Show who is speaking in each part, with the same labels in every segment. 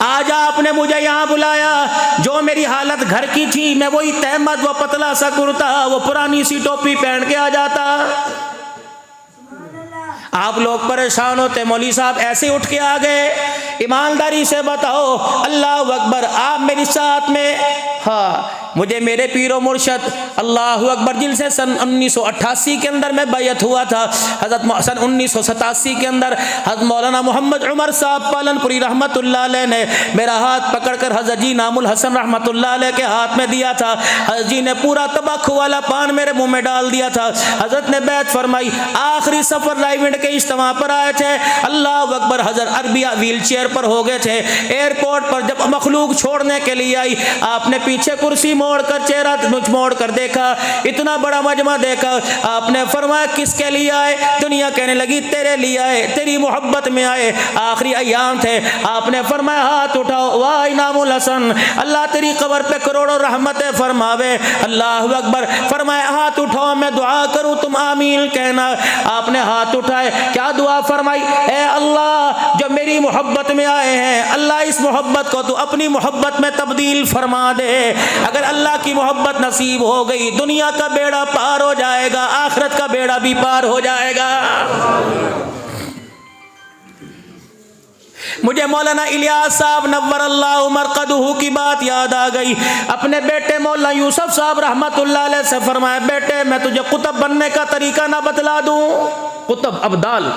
Speaker 1: آج آپ نے مجھے یہاں بلایا، جو میری حالت گھر کی تھی میں وہی تہمت، وہ پتلا سا کرتا، وہ پرانی سی ٹوپی پہن کے آ جاتا۔ آپ لوگ پریشان ہوتے، مولوی صاحب ایسے اٹھ کے آ گئے، ایمانداری سے بتاؤ، اللہ اکبر، آپ میری ساتھ میں، ہاں مجھے میرے پیر و مرشد اللہ اکبر جن سے سن 1988 کے اندر میں بیعت ہوا تھا، حضرت سن 1987 کے اندر حضرت مولانا محمد عمر صاحب پالن پوری رحمت اللہ علیہ نے میرا ہاتھ پکڑ کر حضرت جی نام الحسن رحمت اللہ علیہ کے ہاتھ میں دیا تھا، حضرت جی نے پورا تمباکو والا پان میرے منہ میں ڈال دیا تھا، حضرت نے بیعت فرمائی، آخری سفر رائیونڈ کے اجتماع پر آئے تھے، اللہ اکبر، حضرت عربیہ ویل چیئر پر ہو گئے تھے، ایئرپورٹ پر جب مخلوق چھوڑنے کے لیے آئی، آپ نے پیچھے کرسی موڑ کر چہرہ مجھ موڑ کر دیکھا، اتنا بڑا مجمع دیکھا، آپ نے فرمایا کس کے لیے آئے؟ دنیا کہنے لگی تیرے لیے آئے، تیری محبت میں آئے، آخری ایام تھے، آپ نے فرمایا ہاتھ اٹھاؤ، واہ انعام الحسن، اللہ تیری قبر پہ کروڑوں رحمتیں فرماوے، اللہ اکبر، فرمایا ہاتھ اٹھاؤ میں دعا کروں تم آمین کہنا، آپ نے ہاتھ اٹھائے، کیا دعا فرمائی؟ اے اللہ جو میری محبت میں آئے ہیں، اللہ اس محبت کو تو اپنی محبت میں تبدیل فرما دے، اگر اللہ کی محبت نصیب ہو گئی دنیا کا بیڑا پار ہو جائے گا، آخرت کا بیڑا بھی پار ہو جائے گا۔ مجھے مولانا الیاس صاحب نور اللہ مرقدہ کی بات یاد آ گئی، اپنے بیٹے مولانا یوسف صاحب رحمت اللہ علیہ سے فرمایا، بیٹے میں تجھے قطب بننے کا طریقہ نہ بتلا دوں؟ قطب ابدال،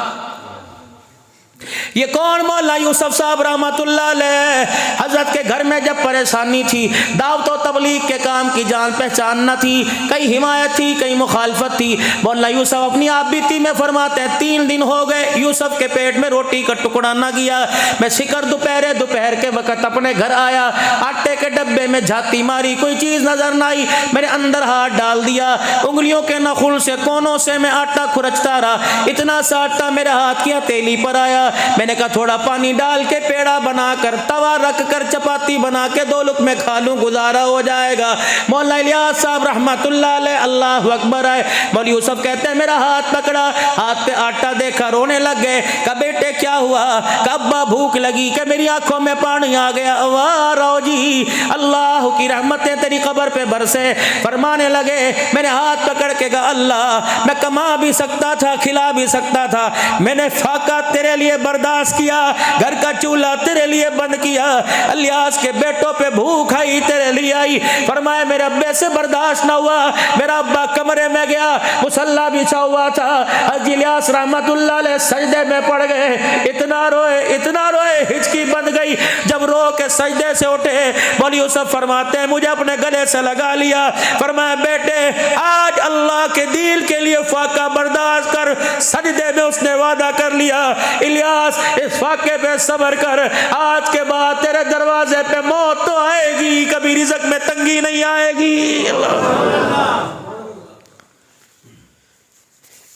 Speaker 1: یہ کون؟ مولانا یوسف صاحب رحمت اللہ علیہ، حضرت کے گھر میں جب پریشانی تھی، دعوت و تبلیغ کے کام کی جان پہچان نہ تھی، کئی حمایت تھی کئی مخالفت تھی، مولانا یوسف اپنی آپ بیتی میں فرماتے ہیں 3 دن ہو گئے یوسف کے پیٹ میں روٹی کا ٹکڑا نہ گیا، میں شکر دوپہر کے وقت اپنے گھر آیا، آٹے کے ڈبے میں جھاتی ماری، کوئی چیز نظر نہ آئی، میں نے اندر ہاتھ ڈال دیا، انگلیوں کے نخل سے کونوں سے میں آٹا کھرچتا رہا، اتنا سا آٹا میرے ہاتھ کی ہتھیلی پر آیا، میں نے کہا تھوڑا پانی ڈال کے پیڑا بنا کر توا رکھ کر چپاتی بنا کے 2 لقمے کھا لوں، گزارا ہو جائے گا۔ مولانا الیاس صاحب رحمت اللہ علیہ اللہ اکبر آئے، مولانا یوسف کہتے ہیں میرا ہاتھ پکڑا، ہاتھ پہ آٹا دیکھا، رونے لگ گئے، کہا بیٹے کیا ہوا؟ کہا ابا بھوک لگی، کہ میری آنکھوں میں پانی آ گیا، واہ رو جی اللہ کی رحمتیں تیری قبر پہ برسے، فرمانے لگے، میں نے ہاتھ پکڑ کے کہا اللہ میں کما بھی سکتا تھا کھلا بھی سکتا تھا، میں نے فاقہ تیرے لیے برداشت کیا، گھر کا چولہا تیرے لیے بند کیا، الیاس کے بیٹوں پہ بھوک آئی تیرے لیے آئی، فرمایا میرے ابے سے برداشت نہ ہوا، میرا ابا کمرے میں گیا، مصلی بچھا ہوا تھا، حضرت الیاس رحمت اللہ علیہ سجدے میں پڑ گئے، اتنا روئے ہچکی بند گئی، جب رو کے سجدے سے اٹھے مولانا یوسف فرماتے ہیں مجھے اپنے گلے سے لگا لیا، فرمایا بیٹے آج اللہ کے دین کے لیے فاقہ برداشت کر، سجدے میں اس نے وعدہ کر لیا، الیاس اس فاقے پہ صبر کر، آج کے بعد تیرے دروازے پہ موت تو آئے گی، کبھی رزق میں تنگی نہیں آئے گی۔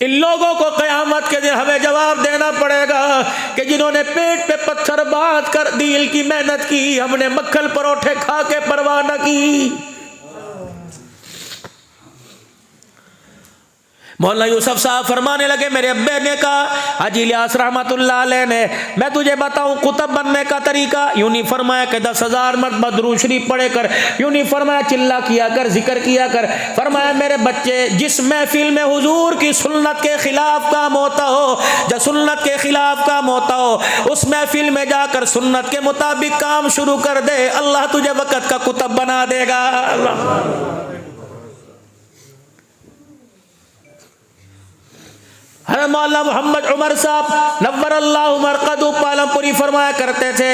Speaker 1: ان لوگوں کو قیامت کے دن ہمیں جواب دینا پڑے گا کہ جنہوں نے پیٹ پہ پتھر باندھ کر دین کی محنت کی، ہم نے مکھن پروٹھے کھا کے پرواہ نہ کی۔ مولانا یوسف صاحب فرمانے لگے، میرے ابے نے کہا حاجی الیاس رحمت اللہ علیہ نے، میں تجھے بتاؤں قطب بننے کا طریقہ، یوں نہیں فرمایا کہ 10,000 مرتبہ درود شریف پڑھے کر، یوں نہیں فرمایا چلا کیا کر، ذکر کیا کر، فرمایا میرے بچے جس محفل میں حضور کی سنت کے خلاف کام ہوتا ہو، جو سنت کے خلاف کام ہوتا ہو، اس محفل میں جا کر سنت کے مطابق کام شروع کر دے، اللہ تجھے وقت کا قطب بنا دے گا۔ حضرت مولانا محمد عمر صاحب نور اللہ مرقدہ پالم پوری فرمایا کرتے تھے،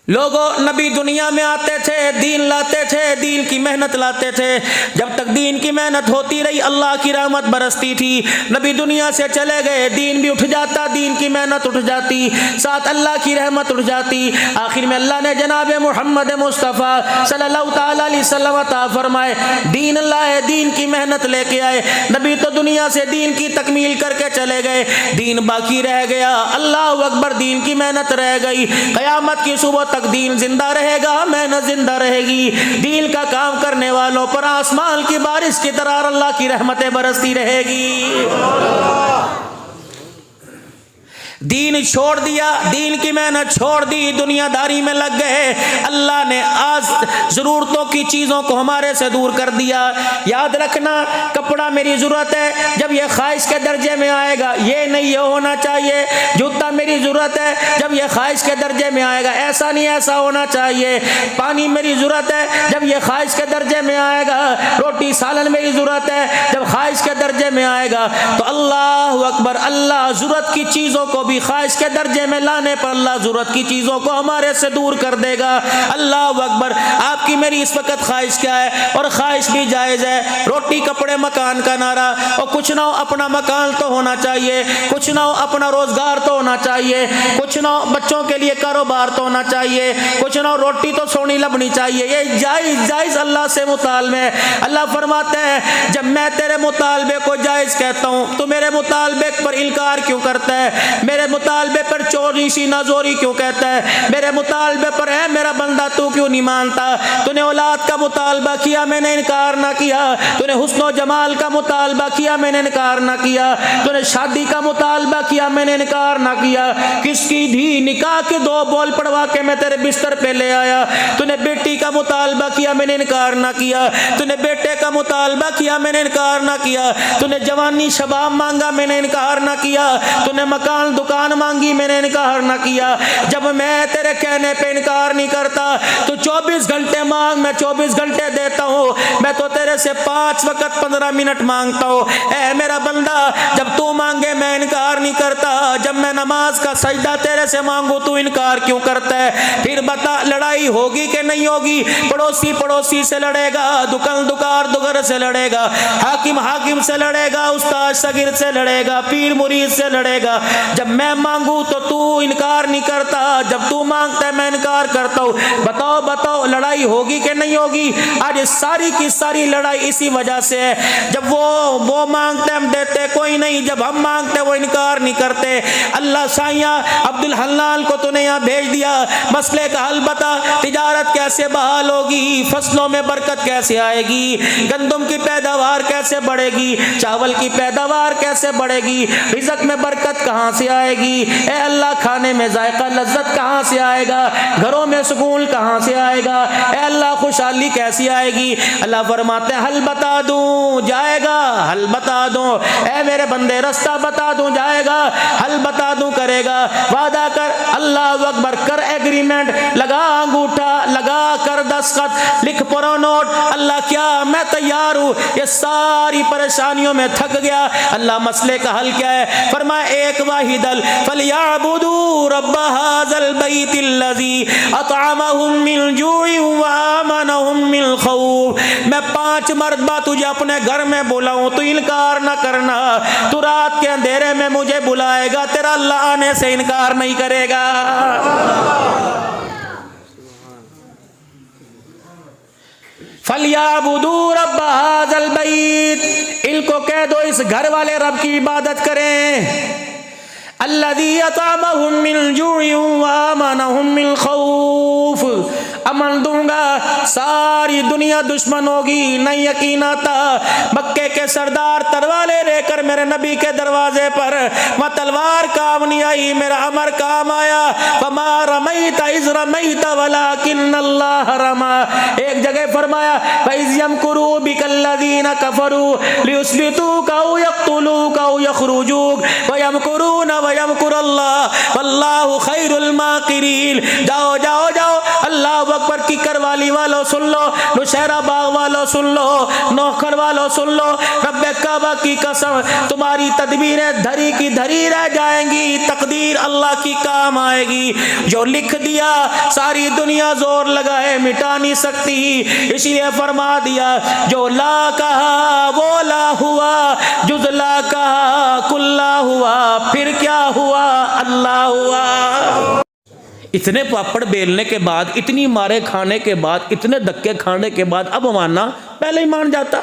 Speaker 1: لوگوں نبی دنیا میں آتے تھے، دین لاتے تھے، دین کی محنت لاتے تھے، جب تک دین کی محنت ہوتی رہی اللہ کی رحمت برستی تھی، نبی دنیا سے چلے گئے دین بھی اٹھ جاتا، دین کی محنت اٹھ جاتی، ساتھ اللہ کی رحمت اٹھ جاتی، آخر میں اللہ نے جناب محمد مصطفیٰ صلی اللہ تعالیٰ علیہ وسلم عطا فرمائے، دین لائے، دین کی محنت لے کے آئے، نبی تو دنیا سے دین کی تکمیل کر کے چلے گئے، دین باقی رہ گیا، اللہ اکبر، دین کی محنت رہ گئی، قیامت کی صبح تک دین زندہ رہے گا، محنت زندہ رہے گی، دین کا کام کرنے والوں پر آسمان کی بارش کی طرح اللہ کی رحمتیں برستی رہے گی۔ دین چھوڑ دیا، دین کی محنت چھوڑ دی، دنیا داری میں لگ گئے، اللہ نے آج ضرورتوں کی چیزوں کو ہمارے سے دور کر دیا۔ یاد رکھنا، کپڑا میری ضرورت ہے، جب یہ خواہش کے درجے میں آئے گا یہ نہیں یہ ہونا چاہیے۔ جوتا میری ضرورت ہے، جب یہ خواہش کے درجے میں آئے گا ایسا نہیں ایسا ہونا چاہیے۔ پانی میری ضرورت ہے، جب یہ خواہش کے درجے میں آئے گا۔ روٹی سالن میری ضرورت ہے، جب خواہش کے درجے میں آئے گا تو اللہ اکبر، اللہ ضرورت کی چیزوں کو بھی خواہش کے درجے میں لانے پر اللہ ضرورت کی چیزوں کو ہمارے سے دور کر دے گا۔ اللہ اکبر۔ آپ کی میری اس وقت خواہش کیا ہے؟ اور خواہش بھی جائز ہے، روٹی کپڑے مکان کا نعرہ، اور کچھ نہ ہو اپنا مکان تو ہونا چاہیے، کچھ نہ ہو اپنا روزگار تو ہونا چاہیے، کچھ نہ ہو بچوں کے لیے کاروبار تو ہونا چاہیے، کچھ نہ ہو روٹی تو سونی لبنی چاہیے۔ یہ جائز جائز اللہ سے مطالبے ہے۔ اللہ فرماتے ہیں جب میں تیرے مطالبے کو جائز کہتا ہوں تو میرے مطالبے پر انکار کیوں کرتا ہے؟ میرے مطالبے پر چوری سی نازوری کیوں کہتا ہے؟ میرے مطالبے پر ہے میرا بندہ تو کیوں نہیں مانتا؟ تو نے اولاد کا مطالبہ کیا میں نے انکار نہ کیا، تو نے حسن و جمال کا مطالبہ کیا میں نے انکار نہ کیا، تو نے شادی کا مطالبہ کیا میں نے انکار نہ کیا۔ کس کی دھی نکاح کے 2 بول پڑوا کے میں تیرے بستر پہ لے آیا، تو نے بیٹی کا مطالبہ کیا میں نے انکار نہ کیا، تو نے بیٹے کا مطالبہ کیا میں نے انکار نہ کیا، تو نے جوانی شباب مانگا میں نے انکار نہ کیا، تو نے مکان دکان مانگی میں نے انکار نہ کیا۔ جب میں تیرے کہنے پہ انکار نہیں کرتا تو 24 گھنٹے مانگ، میں 24 گھنٹے دیتا ہوں، میں تو تیرے سے 5 وقت 15 منٹ مانگتا ہوں۔ اے میرا بندہ جب تو مانگے میں انکار نہیں کرتا، جب میں نماز کا سجدہ تیرے سے مانگوں تو انکار کیوں کرتا ہے؟ پھر بتا لڑائی ہوگی کہ نہیں ہوگی؟ پڑوسی پڑوسی سے لڑے گا، دکاندار دکر سے لڑے گا، حاکم حاکم سے لڑے گا، استاد شاگرد سے لڑے گا، پیر مرید سے لڑے گا۔ جب میں مانگوں تو انکار نہیں کرتا، جب تو مانگتا ہے میں انکار کرتا ہوں۔ بتاؤ بتاؤ لڑائی ہوگی کہ نہیں ہوگی؟ آج ساری کی ساری لڑائی اسی وجہ سے ہے، جب وہ مانگتے ہم دیتے کوئی نہیں، جب ہم مانگتے وہ انکار نہیں کرتے۔ اللہ سائیاں عبد الحلال کو تو نے یہاں بھیج دیا، مسئلے کا حل بتا، تجارت کیسے بحال ہوگی، فصلوں میں برکت کیسے آئے گی، گندم کی پیداوار کیسے بڑھے گی، چاول کی پیداوار کیسے بڑھے گی، رزق میں برکت کہاں سے آئے گی؟ اے اللہ کھانے میں ذائقہ لذت کہاں سے آئے گا، گھروں میں سکون کہاں سے آئے گا، اے اللہ خوشحالی کیسی آئے گی؟ اللہ فرماتے ہیں حل بتا دوں جائے گا، حل بتا دوں اے میرے بندے، رستہ بتا دوں جائے گا، حل بتا دوں کرے گا، وعدہ کر، اللہ اکبر، کر ایگریمنٹ، لگا انگوٹھا، لگا کر دستخط، لکھ پرو نوٹ، اللہ کیا میں تیار ہوں، یہ ساری پریشانیوں میں تھک گیا۔ اللہ مسئلے کا حل کیا ہے؟ فرمایا ایک واحد حل، فَلْيَعْبُدُوا رَبَّ هَذَا الْبَيْتِ الَّذِي أَطْعَمَهُم مِّن جُوعٍ وَآمَنَهُم مِّن خَوْفٍ۔ میں 5 مرتبہ تجھے اپنے گھر میں بلاؤں تو انکار نہ کرنا، تو رات کے اندھیرے میں مجھے بلائے گا، تیرا اللہ آنے سے انکار نہیں کرے گا۔ فَلْيَعْبُدُوا رَبَّ هَذَا الْبَيْتِ، ان کو کہہ دو اس گھر والے رب کی عبادت کریں، الَّذِي أَطْعَمَهُم مِّن جُوعٍ وَآمَنَهُم مِّن خَوْفٍ۔ امن دوں گا، ساری دنیا دشمن ہوگی، نہیں یقین آتا، مکے کے سردار تلواریں لے کر میرے نبی کے دروازے پر، وہ تلوار کام نہیں آئی، میرا امر کام آیا، فما رمیت اذ رمیت ولکن اللہ رما۔ ایک جگہ فرمایا فَإِذْ يَمْكُرُوا بِكَ الَّذِينَ كَفَرُوا لِيُثْبِتُوكَ أَوْ يَقْتُلُوكَ أَوْ يَخْرُجُوكَ وَيَمْكُرُونَ وَيَمْكُرُ اللَّهُ وَاللَّهُ خَيْرُ الْمَاكِرِينَ۔ جاؤ جاؤ جاؤ، اللہ اکبر کی کروالی والوں سن لو، نوشہرہ باغ والوں سن لو، نوکھر والوں سن لو، رب کعبہ کی قسم تمہاری تدبیریں دھری کی دھری رہ جائیں گی، تقدیر اللہ کی کام آئے گی۔ جو لکھ دیا ساری دنیا زور لگائے مٹا نہیں سکتی، اس لیے فرما دیا جو لا کہا وہ لا ہوا، جز لا کہا کل لا ہوا، پھر کیا ہوا؟ اللہ ہوا۔ اتنے پاپڑ بیلنے کے بعد، اتنی مارے کھانے کے بعد، اتنے دھکے کھانے کے بعد اب ماننا، پہلے ہی مان جاتا۔